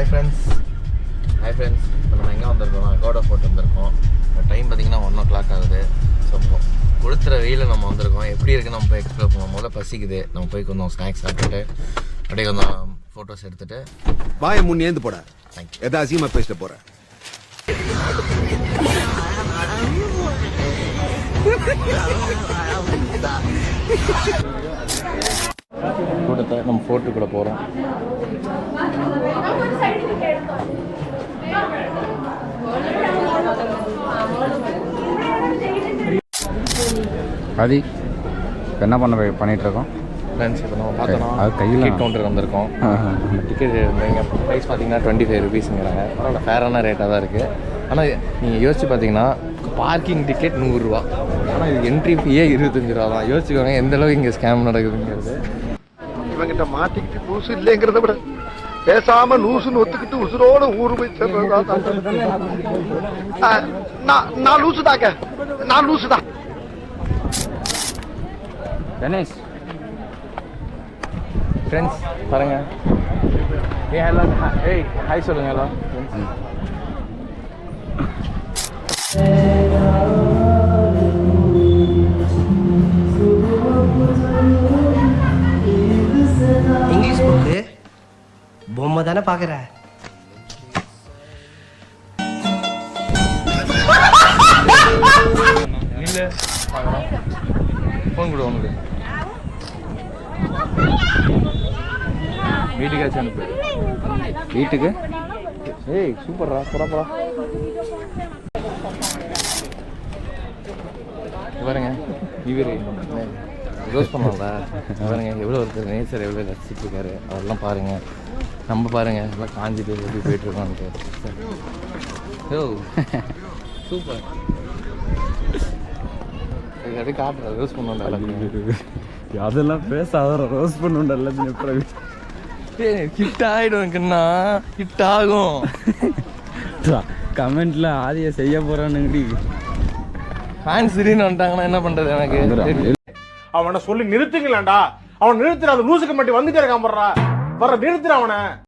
Hi friends, இப்போ நம்ம எங்கே வந்திருக்கோம்? கோட் ஆஃப் ஃபோர்ட் வந்திருக்கோம். டைம் பார்த்தீங்கன்னா 1 o'clock ஆகுது. ஸோ கொடுத்துற வெயில நம்ம வந்திருக்கோம். எப்படி இருக்குன்னு நம்ம போய் எக்ஸ்ப்ளோர் பண்ணுவோம். முதல்ல பசிக்குது, நம்ம போய் கொஞ்சம் ஸ்நாக்ஸ் சாப்பிட்டுட்டு அப்படியே கொஞ்சம் ஃபோட்டோஸ் எடுத்துகிட்டு வாயை முன்னேந்து போட. தேங்க்யூ. எதாவது அசிங்கமாக பேசிட்டு போகிறேன். கூட்டத்தை நம்ம ஃபோர்ட்டுக்குள்ளே போகிறோம். அது என்ன பண்ணிட்டு இருக்கோம் ஃப்ரெண்ட்ஸ், இப்போ நம்ம பார்த்தோன்னா அது கையில் டிக்கெட் கவுண்டர் வந்திருக்கோம். டிக்கெட் எங்கள் ப்ரைஸ் பார்த்தீங்கன்னா 25 rupeesங்கிறாங்க. பரவாயில்ல, ஃபேரான ரேட்டாக தான் இருக்குது. ஆனால் நீங்கள் யோசிச்சு பார்த்தீங்கன்னா பார்க்கிங் டிக்கெட் 100 ரூபா, ஆனால் இது என்ட்ரி ஃபீயே 25 ரூபா தான். யோசிச்சுக்கோங்க எந்த அளவுக்கு இங்கே ஸ்கேம் நடக்குதுங்கிறது. இவங்கிட்ட மாட்டிக்கிட்டு லூசு இல்லைங்கிறத விட பேசாம லூசுன்னு ஒத்துக்கிட்டு உசுரோட ஊரு போய் சேர்றதா. நான் லூசுதாங்க, நான் லூசுதான். கணேஷ் ஃப்ரெண்ட்ஸ் பாருங்க, ஹலோ, ஏய் ஹாய் சொல்லுங்க. ஹலோ இங்கிலீஷ் புக்கு பொம்மை தானே பாக்குற. இல்லை ஃபோன் கொடு, ஒன்று வீட்டுக்காச்சும் அனுப்பு. வீட்டுக்கு ஏய் சூப்பர்ரா, போடா பாருங்க. இவர் ரோஸ் பண்ணலாம்ல, பாருங்க எவ்வளோ ஒருத்தர் நேச்சர் எவ்வளோ ரசிச்சுட்டு இருக்காரு. அதெல்லாம் பாருங்க. நம்ம பாருங்க எல்லாம் காஞ்சிட்டு எப்படி போயிட்டு இருக்கோம்ட்டு. ஓ சூப்பர். அப்படியே காட்டுறேன், ரோஸ் பண்ணுவோம். அதெல்லாம் பேசாத, ரோஸ் பண்ணுண்டல்ல. ஹிட் ஆகிடும்க்குன்னா ஹிட் ஆகும். கமெண்ட்ல ஆதிய செய்ய போறானுங்கடி. ஃபேன்ஸ் திடீர்னு வந்துட்டாங்கன்னா என்ன பண்றது? எனக்கு அவனை சொல்லி நிறுத்துங்களேன்டா. அவன் நிறுத்துற, அந்த லூசுக்கு மட்டும் வந்துட்டே இருக்கான். வர்ற நிறுத்துற அவனை.